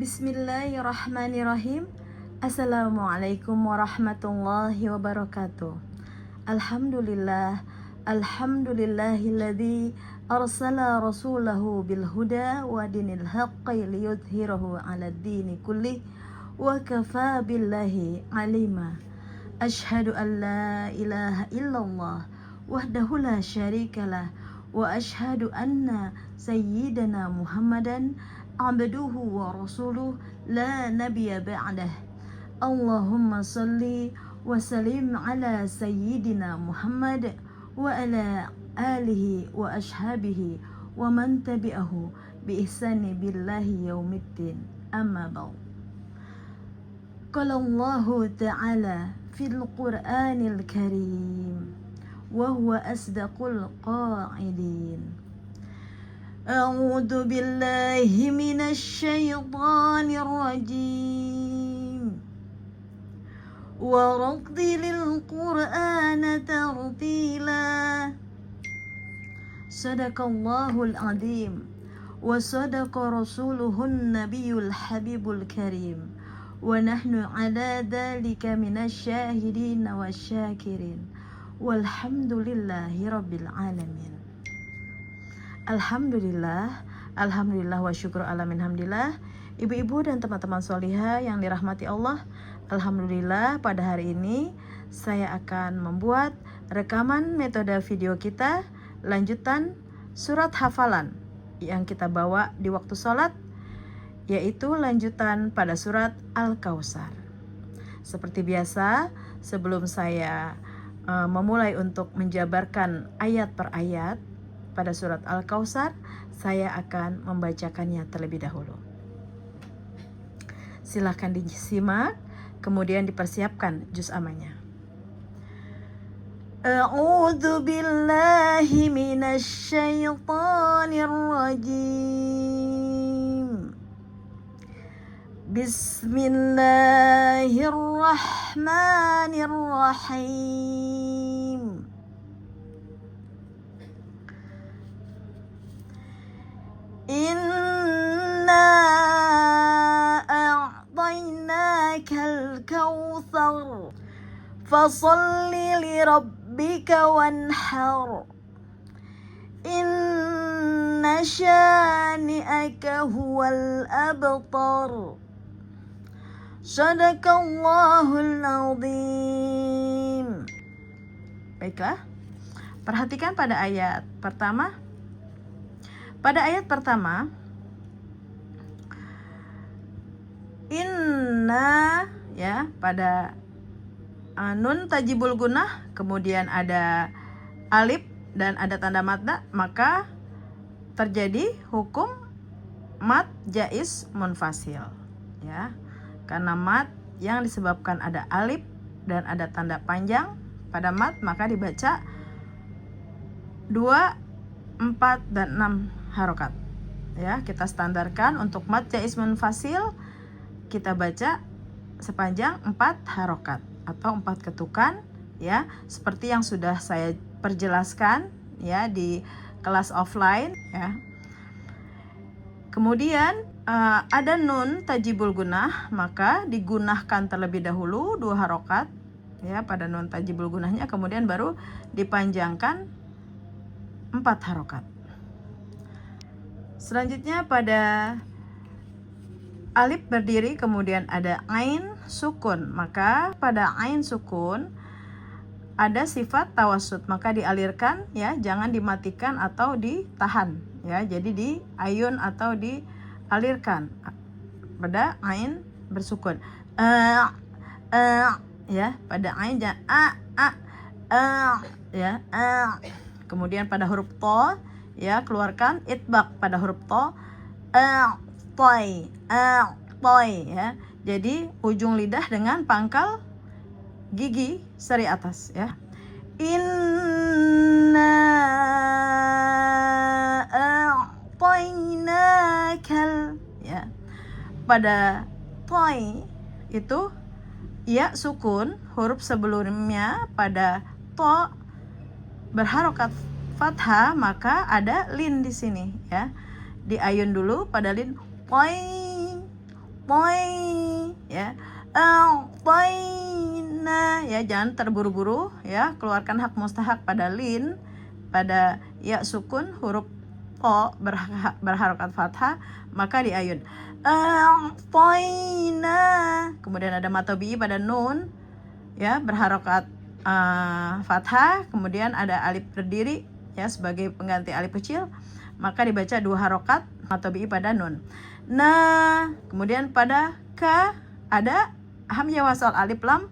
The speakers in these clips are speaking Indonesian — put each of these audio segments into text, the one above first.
Bismillahirrahmanirrahim. Assalamualaikum warahmatullahi wabarakatuh. Alhamdulillah, alhamdulillahilladzi arsala rasulahu bil huda wa dinil haqqi liyudhhirahu 'alad dini kullih wa kafaa billahi 'alima. Asyhadu an la ilaha illallah wahdahu la syarikalah wa asyhadu anna sayyidana Muhammadan abduhu wa rasuluh la nabiyya ba'dah. Allahumma salli wa sallim ala sayyidina Muhammad wa ala alihi wa ashabihi wa man tabi'ahu bi ihsani billahi yaumiddin. Amma ba'd. Qala Allahu ta'ala fil Qur'anil Karim wa huwa asdaqul qa'ilin. أعوذ بالله من الشيطان الرجيم ورتل القرآن ترتيلا صدق الله العظيم وصدق رسوله النبي الحبيب الكريم ونحن على ذلك من الشاهدين والشاكرين والحمد لله رب العالمين. Alhamdulillah wa syukur alamin hamdillah. Ibu-ibu dan teman-teman solihah yang dirahmati Allah, alhamdulillah pada hari ini saya akan membuat rekaman metode video kita lanjutan surat hafalan yang kita bawa di waktu sholat, yaitu lanjutan pada surat Al-Kautsar. Seperti biasa, sebelum saya memulai untuk menjabarkan ayat per ayat pada surat Al-Kautsar, saya akan membacakannya terlebih dahulu. Silahkan disimak, kemudian dipersiapkan juz amanya. A'udzu billahi minasy syaithanir rajim. Bismillahirrahmanirrahim. Inna a'tainakal kautsar fasalli lirabbika wanhar inna syani'aka huwal abtar. Shadaqallahul azim. Baiklah, perhatikan pada ayat pertama. Pada ayat pertama, inna, ya, pada nun tajibul gunnah, kemudian ada alif dan ada tanda madda, maka terjadi hukum mad jaiz munfasil, ya. Karena mad yang disebabkan ada alif dan ada tanda panjang pada mad, maka dibaca 2, 4, dan 6 harokat. Ya, kita standarkan untuk mad jaiz munfasil kita baca sepanjang 4 harokat atau 4 ketukan, ya, seperti yang sudah saya perjelaskan, ya, di kelas offline, ya. Kemudian ada nun tajibul gunnah, maka digunakan terlebih dahulu 2 harokat, ya, pada nun tajibul gunnahnya, kemudian baru dipanjangkan 4 harokat. Selanjutnya pada alif berdiri, kemudian ada ain sukun, maka pada ain sukun ada sifat tawassut, maka dialirkan, ya, jangan dimatikan atau ditahan, ya, jadi di ayun atau dialirkan pada ain bersukun. Ya, pada ain jangan ya, kemudian pada huruf to, ya, keluarkan itbaq pada huruf to, toy, ya. Jadi ujung lidah dengan pangkal gigi seri atas, ya. Inna a'tainakal, ya. Pada toy itu ya sukun, huruf sebelumnya pada to berharokat fathah, maka ada lin di sini, ya. Diayun dulu pada lin, poi ya, ya, jangan terburu-buru ya, keluarkan hak mustahak pada lin, pada ya sukun huruf o berharokat fathah, maka diayun kemudian ada matobi pada nun ya, berharokat fathah, kemudian ada alif berdiri ya sebagai pengganti alif kecil, maka dibaca 2 harokat matobi pada nun. Nah, kemudian pada ka ada hamzah wasal alif lam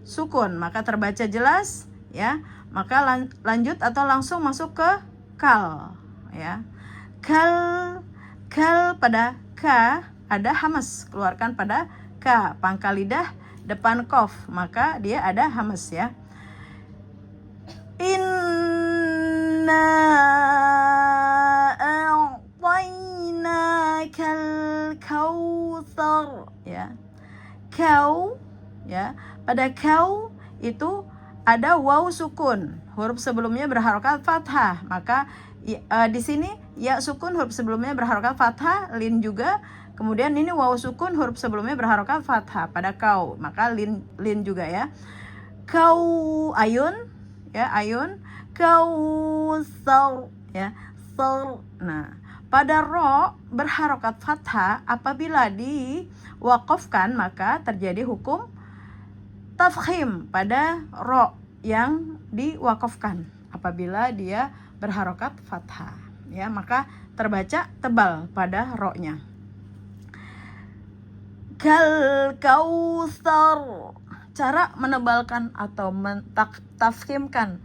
sukun, maka terbaca jelas ya, maka lanjut atau langsung masuk ke kal ya. Kal pada ka ada hamas, keluarkan pada ka, pangkal lidah depan kof, maka dia ada hamas ya. Inna a'tainakal kautsar ya. Kau ya, pada kau itu ada waw sukun, huruf sebelumnya berharokat fathah, maka di sini ya sukun huruf sebelumnya berharokat fathah, lin juga, kemudian ini waw sukun huruf sebelumnya berharokat fathah pada kau, maka lin juga ya. Kau ayun ya, ayun kau sar ya, sar. Nah, pada ro berharokat fathah apabila diwakafkan maka terjadi hukum tafkhim pada ro yang diwakafkan apabila dia berharokat fathah ya, maka terbaca tebal pada ro-nya. Kal kautsar, cara menebalkan atau mentafkhimkan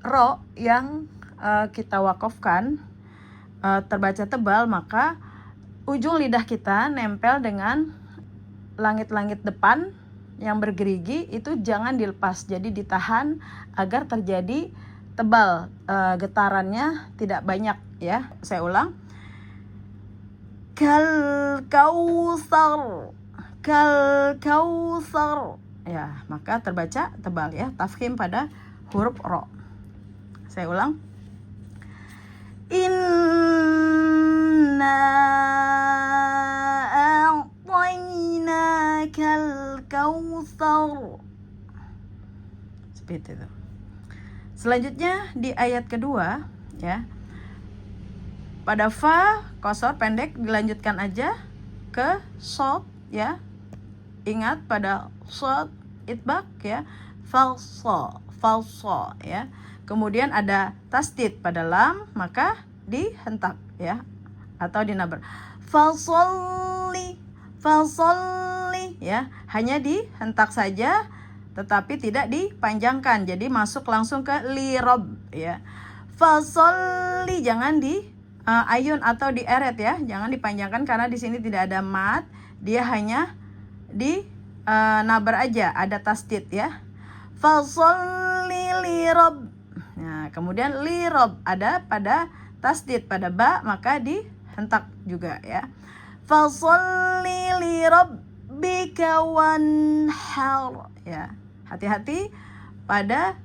ro yang kita wakafkan terbaca tebal, maka ujung lidah kita nempel dengan langit-langit depan yang bergerigi, itu jangan dilepas, jadi ditahan agar terjadi tebal, getarannya tidak banyak ya. Saya ulang, kal kautsar ya, maka terbaca tebal ya, tafkhim pada huruf ro. Saya ulang, Inna a'tainakal kautsar. Seperti itu. Selanjutnya di ayat kedua ya, pada fa kosor pendek dilanjutkan aja ke shad ya. Ingat pada shad itbaq ya, falsa ya. Kemudian ada tasdid pada lam, maka dihentak ya atau dinabar. Fasolli ya, hanya dihentak saja tetapi tidak dipanjangkan, jadi masuk langsung ke lirob ya. Fasolli jangan di ayun atau dieret ya, jangan dipanjangkan karena di sini tidak ada mat, dia hanya di nabar aja, ada tasdid ya. Fasolli lirob. Nah, kemudian lirob ada pada tasdid pada ba, maka dihentak juga ya. Fasolli lirabbika wanhar ya. Hati-hati pada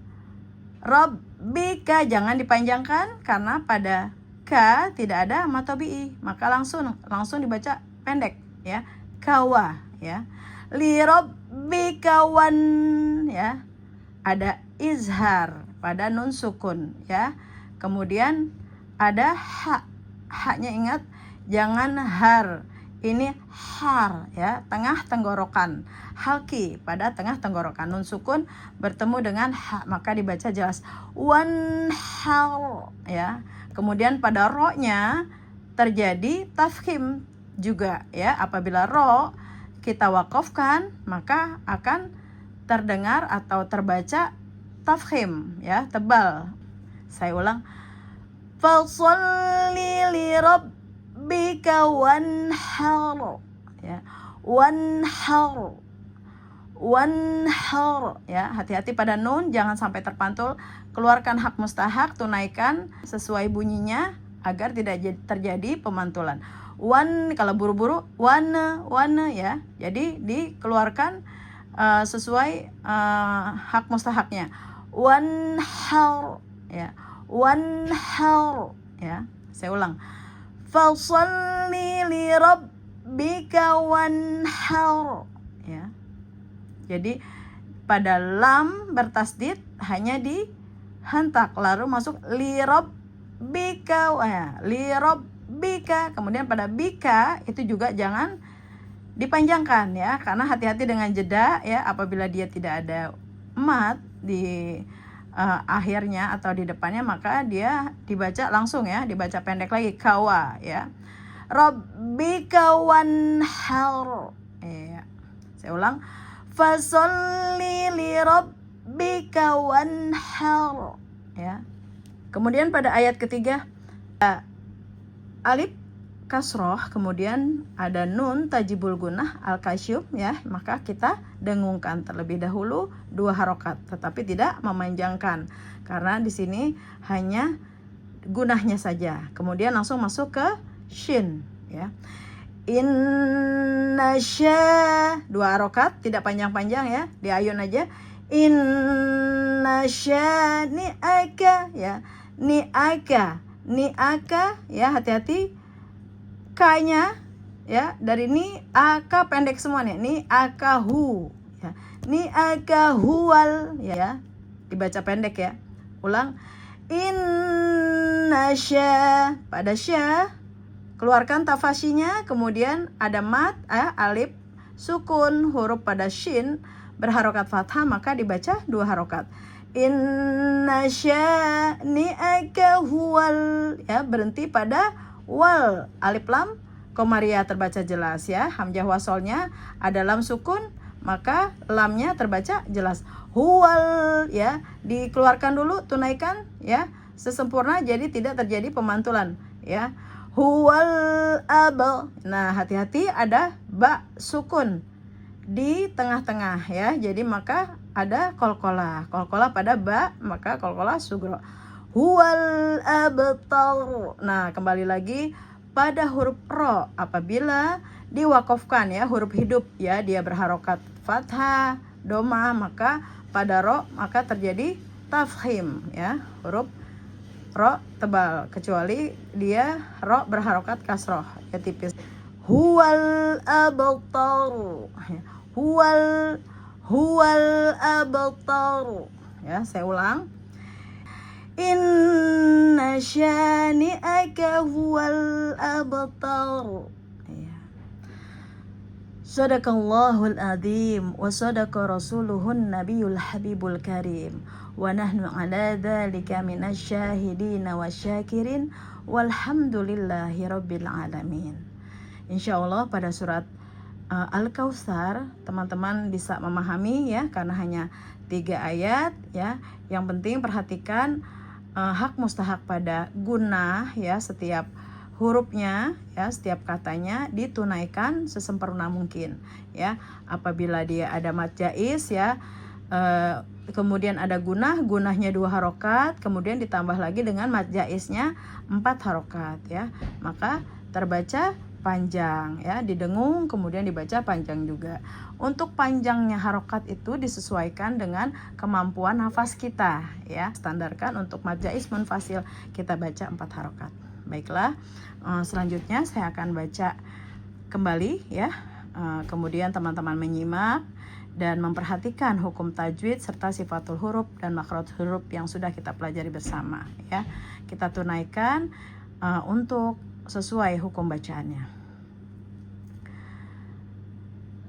rabbika, jangan dipanjangkan karena pada ka tidak ada matobi'i, maka langsung dibaca pendek ya, kawa ya. Lirabbika wan ya, ada izhar pada nun sukun ya. Kemudian ada haknya, ingat jangan har, ini har ya, tengah tenggorokan, halki pada tengah tenggorokan, nun sukun bertemu dengan ha, maka dibaca jelas wan hal ya. Kemudian pada ro-nya terjadi tafkhim juga ya, apabila ro kita wakafkan maka akan terdengar atau terbaca tafkhim ya, tebal. Saya ulang, fasolli lirabbika wanhar ya, wanhar ya. Hati-hati pada nun, jangan sampai terpantul, keluarkan hak mustahak, tunaikan sesuai bunyinya agar tidak terjadi pemantulan. Wan kalau buru-buru wana ya, jadi dikeluarkan sesuai hak mustahaknya. Wanhar ya, wanhar ya. Saya ulang, fasolli lirabbika rabbika wanhar, ya. Jadi pada lam bertasdid hanya dihentak, lalu masuk li rabbika, ya, li rabbika. Kemudian pada bika itu juga jangan dipanjangkan, ya, karena hati-hati dengan jeda, ya, apabila dia tidak ada mat di akhirnya atau di depannya, maka dia dibaca langsung, ya, dibaca pendek lagi, kawa, ya. Rabbika wanhar, ya. Saya ulang, fasolli li rabbika wanhar, ya. Kemudian pada ayat ketiga alif kasroh, kemudian ada nun tajibul gunah al kasyum, ya, maka kita dengungkan terlebih dahulu 2 harokat, tetapi tidak memanjangkan karena di sini hanya gunahnya saja. Kemudian langsung masuk ke shin, ya. Innasya 2 harokat, tidak panjang-panjang, ya, di ayun aja. Innasya ni'aka, ya, ni'aka, ya, hati-hati K-nya, ya, dari ni aka pendek semua nih. Ni akahu, ya. Ni akahual, ya. Dibaca pendek, ya. Ulang. Innasya, pada sya keluarkan tafasyinya, kemudian ada mat, alif sukun, huruf pada shin berharokat fathah, maka dibaca 2 harokat. Innasya ni akahual, ya, berhenti pada wal, alif lam komaria terbaca jelas, ya. Hamzah wasolnya ada lam sukun, maka lamnya terbaca jelas. Huwal, ya, dikeluarkan dulu, tunaikan, ya, sesempurna, jadi tidak terjadi pemantulan, ya. Huwal abal. Nah, hati-hati ada ba sukun di tengah-tengah, ya. Jadi maka ada kolkolah pada ba, maka kolkolah sugro. Huwal abtar. Nah, kembali lagi pada huruf ro, apabila diwakofkan, ya, huruf hidup, ya, dia berharokat fathah, doma, maka pada ro maka terjadi tafhim, ya, huruf ro tebal, kecuali dia ro berharokat kasroh, ya, tipis. Huwal abtar, huwal abtar, ya. Saya ulang. Inna syani'aka huwal abtar, ya. Sadaqallahul azim wa sadaqa rasuluhun nabiyul habibul karim wa nahnu ala dhalika minasy syahidin wasyakirin walhamdulillahi rabbil alamin. Insyaallah pada surat Al-Kautsar teman-teman bisa memahami, ya, karena hanya 3 ayat, ya. Yang penting perhatikan hak mustahak pada gunah, ya, setiap hurufnya, ya, setiap katanya ditunaikan sesempurna mungkin, ya. Apabila dia ada mad jaiz, ya, kemudian ada gunahnya 2 harokat, kemudian ditambah lagi dengan mad jaiznya 4 harokat, ya, maka terbaca panjang, ya, didengung kemudian dibaca panjang juga. Untuk panjangnya harokat itu disesuaikan dengan kemampuan nafas kita, ya. Standarkan untuk mad jaiz munfasil kita baca 4 harokat. Baiklah, selanjutnya saya akan baca kembali, ya. Kemudian teman-teman menyimak dan memperhatikan hukum tajwid serta sifatul huruf dan makhraj huruf yang sudah kita pelajari bersama, ya. Kita tunaikan untuk sesuai hukum bacaannya.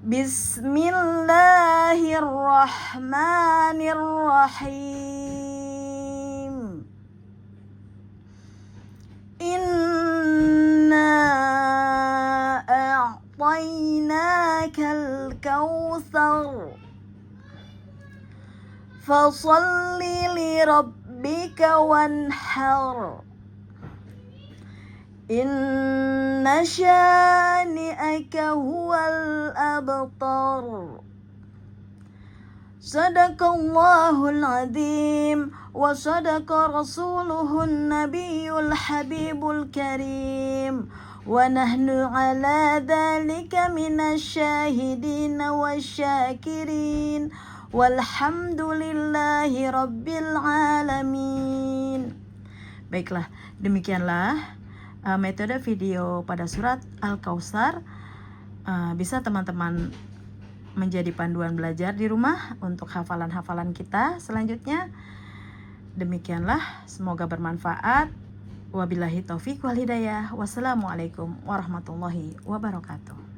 Bismillahirrahmanirrahim. Inna a'tainakal kautsar fasalli li rabbika wanhar. Inna syani'aka huwal abtar. Sadaqallahul azim wa sadaqa rasuluhun nabiyul habibul karim wa nahnu ala dhalika minasy syahidin wasyakirin walhamdulillahi rabbil alamin. Baiklah, demikianlah metode video pada surat Al-Kautsar bisa teman-teman menjadi panduan belajar di rumah untuk hafalan-hafalan kita selanjutnya. Demikianlah, semoga bermanfaat. Wabillahi taufiq wal hidayah. Wassalamualaikum warahmatullahi wabarakatuh.